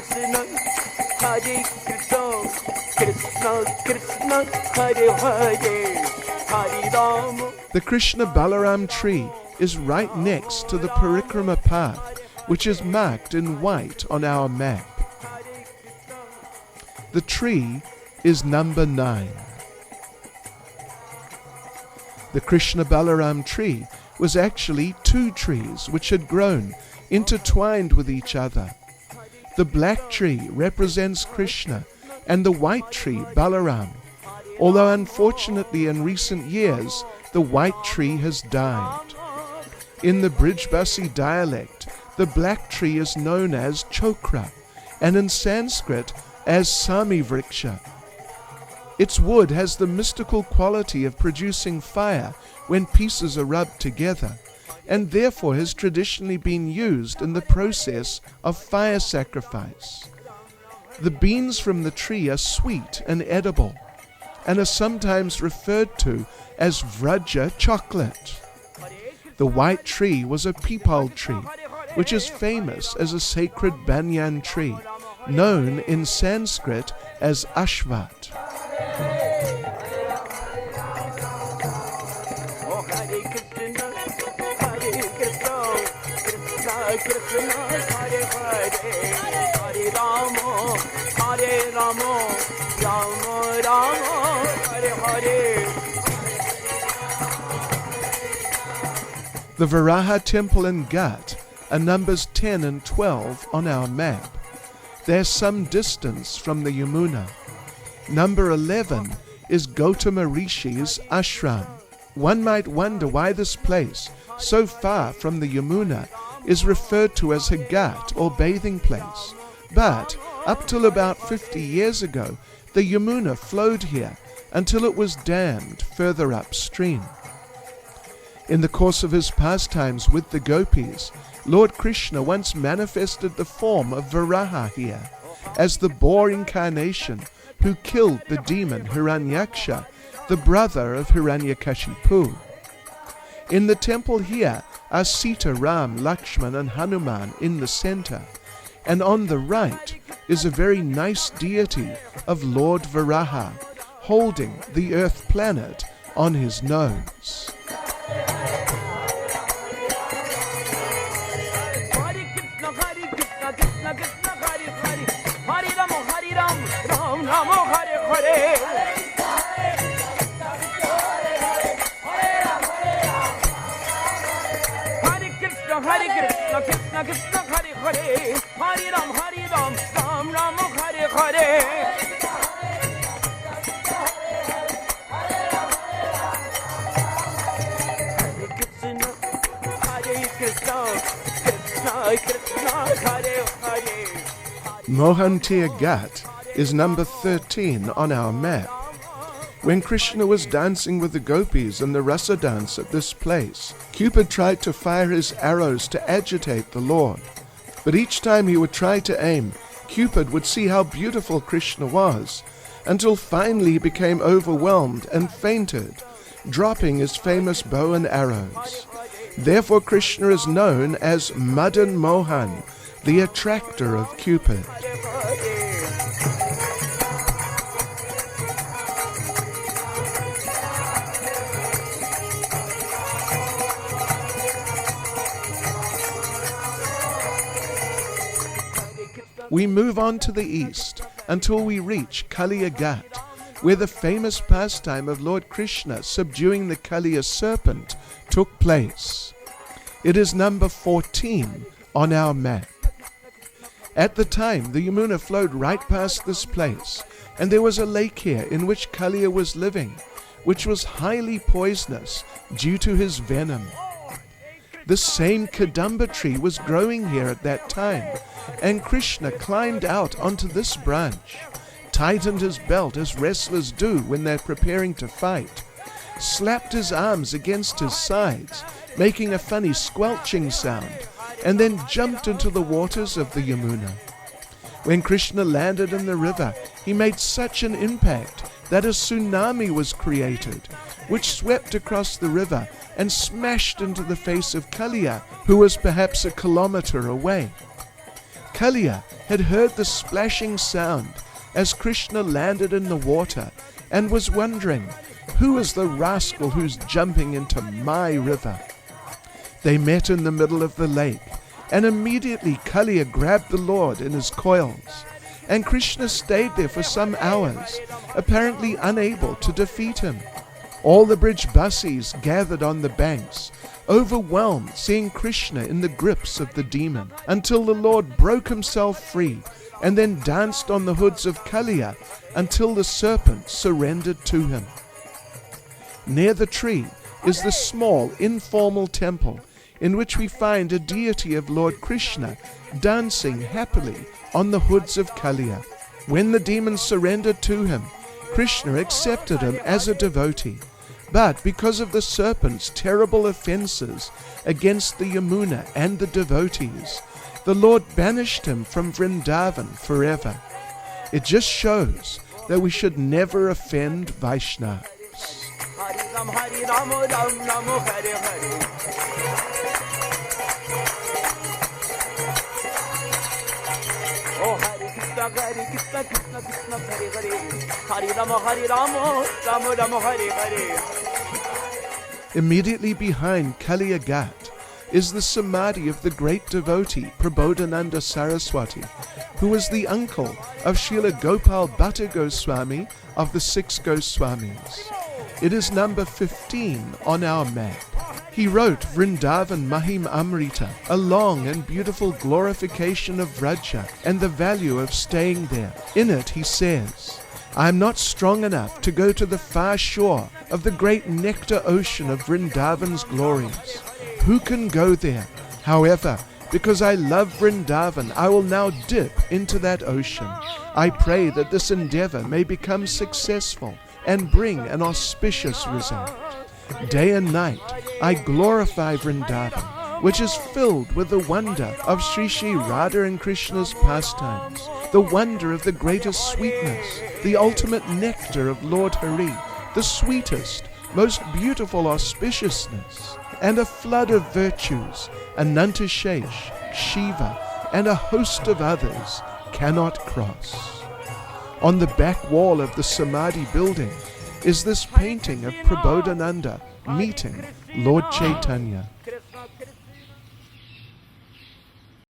Krishna, Hare Krishna, Krishna Krishna, Hare Hare, Hare Rama. The Krishna Balaram tree is right next to the Parikrama path, which is marked in white on our map. The tree is number 9. The Krishna Balaram tree was actually 2 trees which had grown intertwined with each other. The black tree represents Krishna and the white tree Balaram, although unfortunately in recent years the white tree has died. In the Brijbasi dialect, the black tree is known as chokra, and in Sanskrit as Sami Vriksha. Its wood has the mystical quality of producing fire when pieces are rubbed together, and therefore has traditionally been used in the process of fire sacrifice. The beans from the tree are sweet and edible, and are sometimes referred to as Vraja chocolate. The white tree was a peepal tree, which is famous as a sacred banyan tree, known in Sanskrit as Ashvat. The Varaha temple in Ghat are numbers 10 and 12 on our map. They're some distance from the Yamuna. Number 11 is Gautama Rishi's ashram. One might wonder why this place, so far from the Yamuna, is referred to as a ghat or bathing place. But up till about 50 years ago, the Yamuna flowed here until it was dammed further upstream. In the course of his pastimes with the gopis, Lord Krishna once manifested the form of Varaha here, as the boar incarnation who killed the demon Hiranyaksha, the brother of Hiranyakashipu. In the temple here are Sita, Ram, Lakshman and Hanuman in the center, and on the right is a very nice deity of Lord Varaha, holding the earth planet on his nose. Krishna Krishna Hare Hare, Hare Ram, Ram Ram Hare Hare. Mohantir Ghat is number 13 on our map. When Krishna was dancing with the gopis in the rasa dance at this place, Cupid tried to fire his arrows to agitate the Lord. But each time he would try to aim, Cupid would see how beautiful Krishna was, until finally he became overwhelmed and fainted, dropping his famous bow and arrows. Therefore Krishna is known as Madan Mohan, the attractor of Cupid. We move on to the east until we reach Kaliya Ghat, where the famous pastime of Lord Krishna subduing the Kaliya serpent took place. It is number 14 on our map. At the time, the Yamuna flowed right past this place, and there was a lake here in which Kaliya was living, which was highly poisonous due to his venom. The same Kadamba tree was growing here at that time, and Krishna climbed out onto this branch, tightened his belt as wrestlers do when they're preparing to fight, slapped his arms against his sides, making a funny squelching sound, and then jumped into the waters of the Yamuna. When Krishna landed in the river, he made such an impact that a tsunami was created, which swept across the river and smashed into the face of Kaliya, who was perhaps a kilometer away. Kaliya had heard the splashing sound as Krishna landed in the water and was wondering, who is the rascal who's jumping into my river? They met in the middle of the lake, and immediately Kaliya grabbed the Lord in his coils, and Krishna stayed there for some hours, apparently unable to defeat him. All the Brijbasis gathered on the banks, overwhelmed seeing Krishna in the grips of the demon, until the Lord broke himself free and then danced on the hoods of Kaliya until the serpent surrendered to him. Near the tree is the small informal temple in which we find a deity of Lord Krishna dancing happily on the hoods of Kaliya. When the demon surrendered to him, Krishna accepted him as a devotee. But because of the serpent's terrible offenses against the Yamuna and the devotees, the Lord banished him from Vrindavan forever. It just shows that we should never offend Vaishnavas. Hari Ram, Ram Ram, Hare Hare. Oh, Hare Krishna, Krishna Krishna, Hare Hare. Hari Ram, Ram Ram, Hare Hare. Immediately behind Kaliya Ghat is the samadhi of the great devotee Prabodhananda Saraswati, who was the uncle of Srila Gopal Bhatta Goswami of the 6 Goswamis. It is number 15 on our map. He wrote Vrindavan Mahim Amrita, a long and beautiful glorification of Vraja and the value of staying there. In it he says, I am not strong enough to go to the far shore of the great nectar ocean of Vrindavan's glories. Who can go there? However, because I love Vrindavan, I will now dip into that ocean. I pray that this endeavor may become successful and bring an auspicious result. Day and night, I glorify Vrindavan, which is filled with the wonder of Sri Sri Radha and Krishna's pastimes, the wonder of the greatest sweetness, the ultimate nectar of Lord Hari, the sweetest, most beautiful auspiciousness, and a flood of virtues, Anantashesh, Shiva, and a host of others cannot cross. On the back wall of the Samadhi building is this painting of Prabodhananda meeting Lord Chaitanya.